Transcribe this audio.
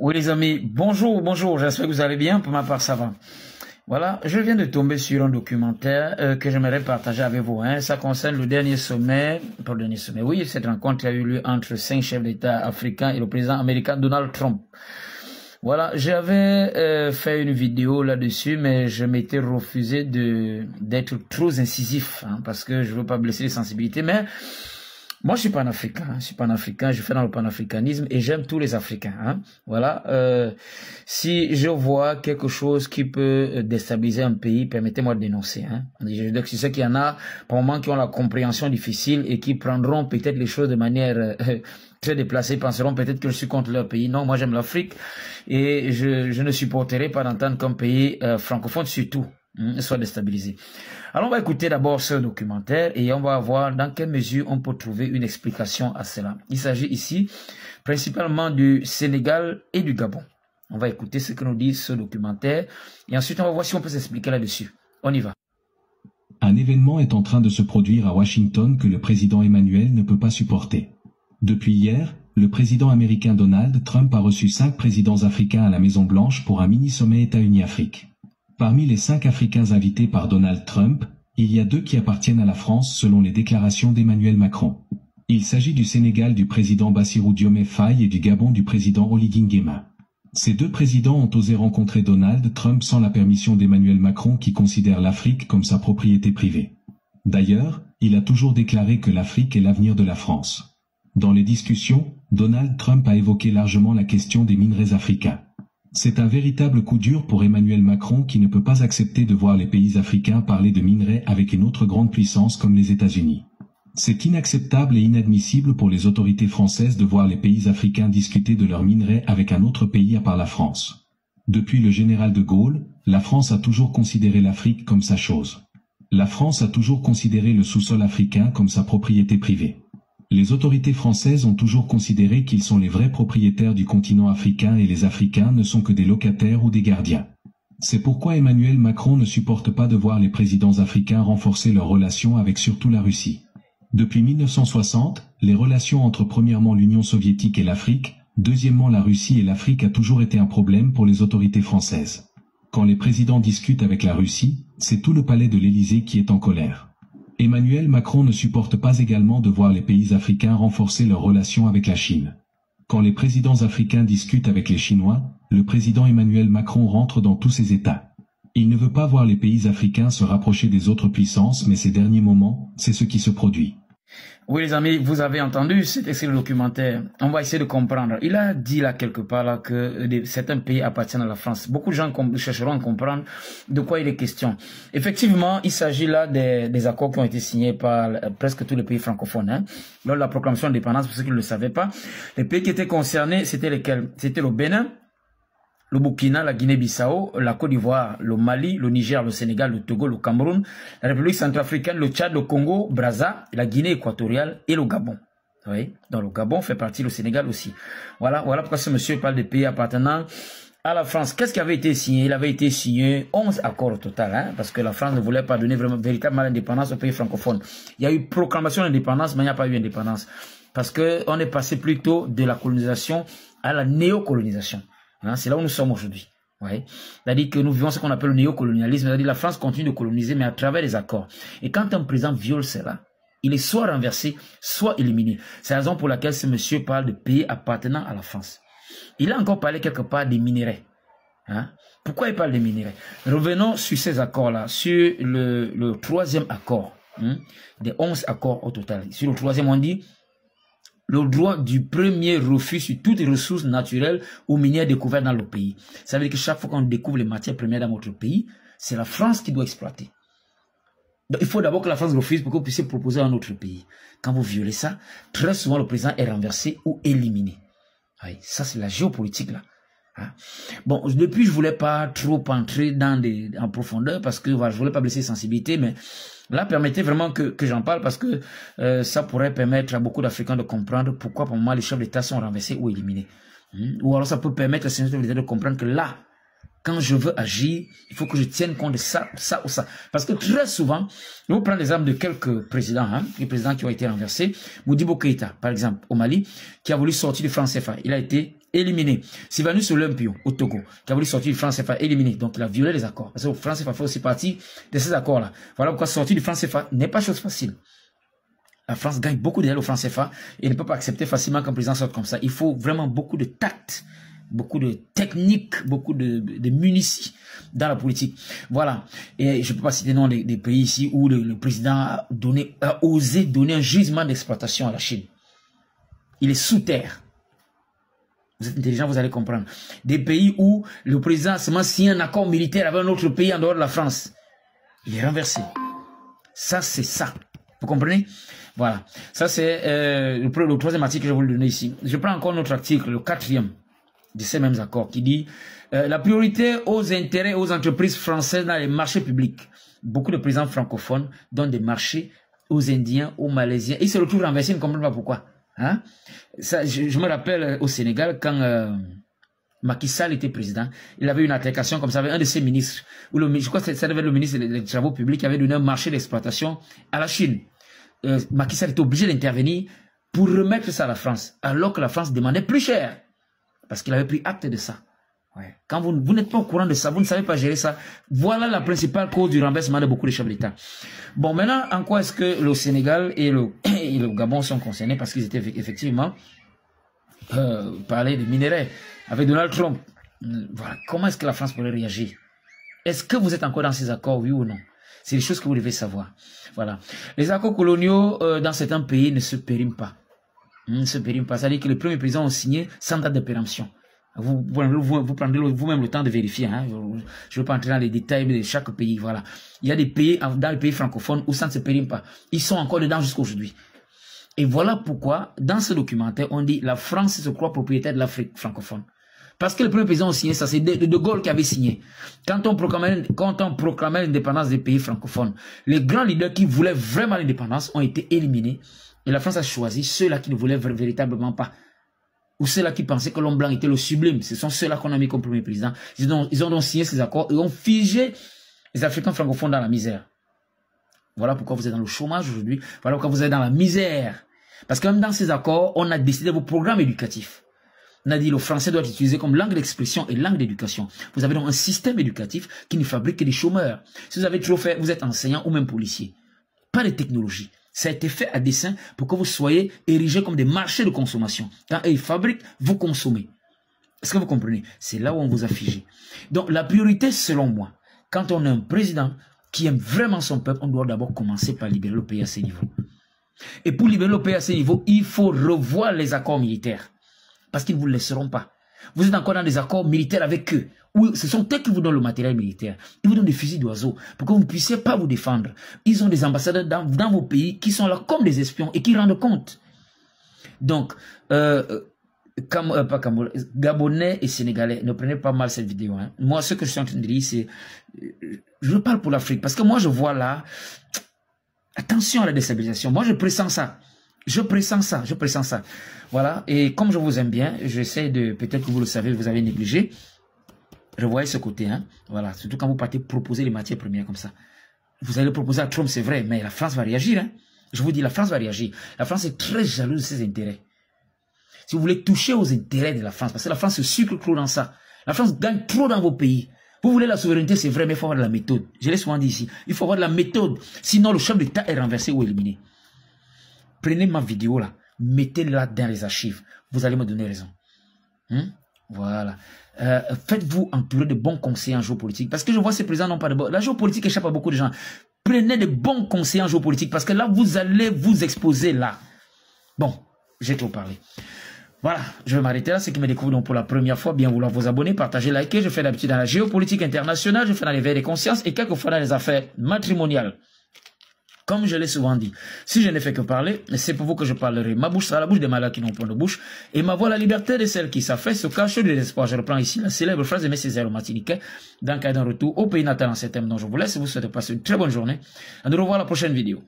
Oui les amis, bonjour, bonjour, j'espère que vous allez bien, pour ma part ça va. Voilà, je viens de tomber sur un documentaire que j'aimerais partager avec vous. Ça concerne le dernier sommet, pas le dernier sommet, oui, cette rencontre a eu lieu entre 5 chefs d'État africains et le président américain Donald Trump. Voilà, j'avais fait une vidéo là-dessus, mais je m'étais refusé d'être trop incisif, parce que je veux pas blesser les sensibilités, mais... Moi, je suis panafricain, je fais dans le panafricanisme et j'aime tous les Africains. Voilà. Si je vois quelque chose qui peut déstabiliser un pays, permettez-moi de dénoncer. Je sais qu'il y en a, pour le moment, qui ont la compréhension difficile et qui prendront peut-être les choses de manière très déplacée, penseront peut-être que je suis contre leur pays. Non, moi j'aime l'Afrique et je ne supporterai pas d'entendre qu'un pays francophone surtout soit déstabilisé. Alors on va écouter d'abord ce documentaire et on va voir dans quelle mesure on peut trouver une explication à cela. Il s'agit ici principalement du Sénégal et du Gabon. On va écouter ce que nous dit ce documentaire et ensuite on va voir si on peut s'expliquer là-dessus. On y va. Un événement est en train de se produire à Washington que le président Emmanuel ne peut pas supporter. Depuis hier, le président américain Donald Trump a reçu 5 présidents africains à la Maison-Blanche pour un mini-sommet États-Unis-Afrique. Parmi les 5 Africains invités par Donald Trump, il y a 2 qui appartiennent à la France selon les déclarations d'Emmanuel Macron. Il s'agit du Sénégal du président Bassirou Diomaye Faye et du Gabon du président Oligui Nguema. Ces 2 présidents ont osé rencontrer Donald Trump sans la permission d'Emmanuel Macron qui considère l'Afrique comme sa propriété privée. D'ailleurs, il a toujours déclaré que l'Afrique est l'avenir de la France. Dans les discussions, Donald Trump a évoqué largement la question des minerais africains. C'est un véritable coup dur pour Emmanuel Macron qui ne peut pas accepter de voir les pays africains parler de minerais avec une autre grande puissance comme les États-Unis. C'est inacceptable et inadmissible pour les autorités françaises de voir les pays africains discuter de leurs minerais avec un autre pays à part la France. Depuis le général de Gaulle, la France a toujours considéré l'Afrique comme sa chose. La France a toujours considéré le sous-sol africain comme sa propriété privée. Les autorités françaises ont toujours considéré qu'ils sont les vrais propriétaires du continent africain et les Africains ne sont que des locataires ou des gardiens. C'est pourquoi Emmanuel Macron ne supporte pas de voir les présidents africains renforcer leurs relations avec surtout la Russie. Depuis 1960, les relations entre premièrement l'Union soviétique et l'Afrique, deuxièmement la Russie et l'Afrique a toujours été un problème pour les autorités françaises. Quand les présidents discutent avec la Russie, c'est tout le palais de l'Élysée qui est en colère. Emmanuel Macron ne supporte pas également de voir les pays africains renforcer leurs relations avec la Chine. Quand les présidents africains discutent avec les Chinois, le président Emmanuel Macron rentre dans tous ces États. Il ne veut pas voir les pays africains se rapprocher des autres puissances, mais ces derniers moments, c'est ce qui se produit. Oui les amis, vous avez entendu cet extrait de documentaire. On va essayer de comprendre. Il a dit là quelque part là que certains pays appartiennent à la France. Beaucoup de gens chercheront à comprendre de quoi il est question. Effectivement, il s'agit là des accords qui ont été signés par presque tous les pays francophones. Lors de la proclamation d'indépendance, pour ceux qui ne le savaient pas, les pays qui étaient concernés, c'était lesquels? C'était le Bénin, le Burkina, la Guinée-Bissau, la Côte d'Ivoire, le Mali, le Niger, le Sénégal, le Togo, le Cameroun, la République centrafricaine, le Tchad, le Congo, Brazza, la Guinée équatoriale et le Gabon. Oui, donc le Gabon fait partie, le Sénégal aussi. Voilà pourquoi ce monsieur parle des pays appartenant à la France. Qu'est-ce qui avait été signé? Il avait été signé 11 accords au total, parce que la France ne voulait pas donner véritablement l'indépendance aux pays francophones. Il y a eu proclamation d'indépendance, mais il n'y a pas eu indépendance. Parce qu'on est passé plutôt de la colonisation à la néocolonisation. C'est là où nous sommes aujourd'hui. C'est-à-dire que nous vivons ce qu'on appelle le néocolonialisme. C'est-à-dire que la France continue de coloniser, mais à travers les accords. Et quand un président viole cela, il est soit renversé, soit éliminé. C'est la raison pour laquelle ce monsieur parle de pays appartenant à la France. Il a encore parlé quelque part des minerais. Pourquoi il parle des minerais? Revenons sur ces accords-là, sur le troisième accord, des 11 accords au total. Sur le troisième, on dit le droit du premier refus sur toutes les ressources naturelles ou minières découvertes dans le pays. Ça veut dire que chaque fois qu'on découvre les matières premières dans notre pays, c'est la France qui doit exploiter. Donc, il faut d'abord que la France refuse pour que vous puissiez proposer à un autre pays. Quand vous violez ça, très souvent le président est renversé ou éliminé. Ça, c'est la géopolitique là. Bon, depuis, je voulais pas trop entrer en profondeur parce que je voulais pas blesser les sensibilités, mais là, permettez vraiment que j'en parle parce que ça pourrait permettre à beaucoup d'Africains de comprendre pourquoi, pour moi, les chefs d'État sont renversés ou éliminés. Ou alors, ça peut permettre à ces chefs d'État de comprendre que là, Quand je veux agir, il faut que je tienne compte de ça, ça ou ça. Parce que très souvent, nous prenons l'exemple de quelques présidents, hein, les présidents qui ont été renversés. Modibo Keïta, par exemple, au Mali, qui a voulu sortir du franc CFA. Il a été éliminé. Sylvanus Olympio, au Togo, qui a voulu sortir du franc CFA, éliminé. Donc, il a violé les accords. Parce que le franc CFA fait aussi partie de ces accords-là. Voilà pourquoi sortir du franc CFA n'est pas chose facile. La France gagne beaucoup d'aide au franc CFA et ne peut pas accepter facilement qu'un président sorte comme ça. Il faut vraiment beaucoup de tact, beaucoup de technique, beaucoup de munitions dans la politique. Voilà. Et je ne peux pas citer le nom des pays ici où le président a osé donner un gisement d'exploitation à la Chine. Il est sous terre. Vous êtes intelligent, vous allez comprendre. Des pays où le président a seulement signé un accord militaire avec un autre pays en dehors de la France. Il est renversé. Ça, c'est ça. Vous comprenez? Voilà. Ça, c'est le troisième article que je vais vous donner ici. Je prends encore notre article, le 4e de ces mêmes accords, qui dit la priorité aux intérêts aux entreprises françaises dans les marchés publics. Beaucoup de présidents francophones donnent des marchés aux Indiens, aux Malaisiens. Ils se retrouvent renversés, ils ne comprennent pas pourquoi. Hein? Ça, je me rappelle au Sénégal, quand Macky Sall était président, il avait une altercation comme ça avec un de ses ministres, où je crois que ça devait être le ministre des Travaux publics qui avait donné un marché d'exploitation à la Chine. Macky Sall était obligé d'intervenir pour remettre ça à la France, alors que la France demandait plus cher, parce qu'il avait pris acte de ça. Ouais. Quand vous n'êtes pas au courant de ça, vous ne savez pas gérer ça, voilà la principale cause du renversement de beaucoup de chefs d'État. Bon, maintenant, en quoi est-ce que le Sénégal et le Gabon sont concernés? Parce qu'ils étaient effectivement parlé de minerais avec Donald Trump. Voilà. Comment est-ce que la France pourrait réagir? Est-ce que vous êtes encore dans ces accords, oui ou non? C'est des choses que vous devez savoir. Voilà. Les accords coloniaux dans certains pays ne se périment pas. Ne se périment pas. C'est-à-dire que les premiers présidents ont signé sans date de péremption. Vous prendrez vous-même le temps de vérifier. Hein. Je ne veux pas entrer dans les détails de chaque pays. Voilà. Il y a des pays, dans les pays francophones, où ça ne se périme pas. Ils sont encore dedans jusqu'à aujourd'hui. Et voilà pourquoi, dans ce documentaire, on dit la France se croit propriétaire de l'Afrique francophone. Parce que le premier président a signé ça, c'est De Gaulle qui avait signé. Quand on proclamait l'indépendance des pays francophones, les grands leaders qui voulaient vraiment l'indépendance ont été éliminés. Et la France a choisi ceux-là qui ne voulaient véritablement pas. Ou ceux-là qui pensaient que l'homme blanc était le sublime. Ce sont ceux-là qu'on a mis comme premier président. Ils ont donc signé ces accords et ont figé les Africains francophones dans la misère. Voilà pourquoi vous êtes dans le chômage aujourd'hui. Voilà pourquoi vous êtes dans la misère. Parce que même dans ces accords, on a décidé vos programmes éducatifs. On a dit le français doit être utilisé comme langue d'expression et langue d'éducation. Vous avez donc un système éducatif qui ne fabrique que des chômeurs. Si vous avez trop fait, vous êtes enseignant ou même policier. Pas de technologie. Ça a été fait à dessein pour que vous soyez érigés comme des marchés de consommation. Quand ils fabriquent, vous consommez. Est-ce que vous comprenez? C'est là où on vous a figé. Donc la priorité, selon moi, quand on a un président qui aime vraiment son peuple, on doit d'abord commencer par libérer le pays à ce niveau. Et pour libérer le pays à ce niveau, il faut revoir les accords militaires. Parce qu'ils ne vous laisseront pas. Vous êtes encore dans des accords militaires avec eux. Où ce sont eux qui vous donnent le matériel militaire. Ils vous donnent des fusils d'oiseau pour que vous ne puissiez pas vous défendre. Ils ont des ambassadeurs dans vos pays qui sont là comme des espions et qui rendent compte. Donc, Gabonais et Sénégalais, ne prenez pas mal cette vidéo. Hein. Moi, ce que je suis en train de dire, c'est... Je parle pour l'Afrique. Parce que moi, je vois là... Attention à la déstabilisation. Moi, je pressens ça. Je pressens ça. Voilà. Et comme je vous aime bien, j'essaie de... Peut-être que vous le savez, vous avez négligé. Revoyez ce côté. Hein. Voilà. Surtout quand vous partez proposer les matières premières comme ça. Vous allez proposer à Trump, c'est vrai. Mais la France va réagir. Hein. Je vous dis, la France va réagir. La France est très jalouse de ses intérêts. Si vous voulez toucher aux intérêts de la France, parce que la France se sucre trop dans ça. La France gagne trop dans vos pays. Vous voulez la souveraineté, c'est vrai, mais il faut avoir de la méthode. Je l'ai souvent dit ici. Il faut avoir de la méthode. Sinon, le chef d'État est renversé ou éliminé. Prenez ma vidéo là. Mettez-la dans les archives. Vous allez me donner raison. Voilà. Faites-vous entourer de bons conseillers en géopolitique. Parce que je vois ces présidents n'ont pas de bon... La géopolitique échappe à beaucoup de gens. Prenez de bons conseillers en géopolitique. Parce que là, vous allez vous exposer là. Bon, j'ai trop parlé. Voilà, je vais m'arrêter là. Ceux qui me découvrent donc pour la première fois, bien vouloir vous abonner, partager, liker. Je fais d'habitude dans la géopolitique internationale, je fais dans l'éveil des consciences et quelquefois dans les affaires matrimoniales. Comme je l'ai souvent dit, si je n'ai fait que parler, c'est pour vous que je parlerai. Ma bouche sera la bouche des malades qui n'ont point de bouche, et ma voix la liberté de celles qui s'affaissent se cachent du désespoir. Je reprends ici la célèbre phrase de M. Césaire Martiniquais, dans le cas d'un retour au pays natal en ces thèmes dont je vous laisse. Je vous souhaite de passer une très bonne journée. À nous revoir la prochaine vidéo.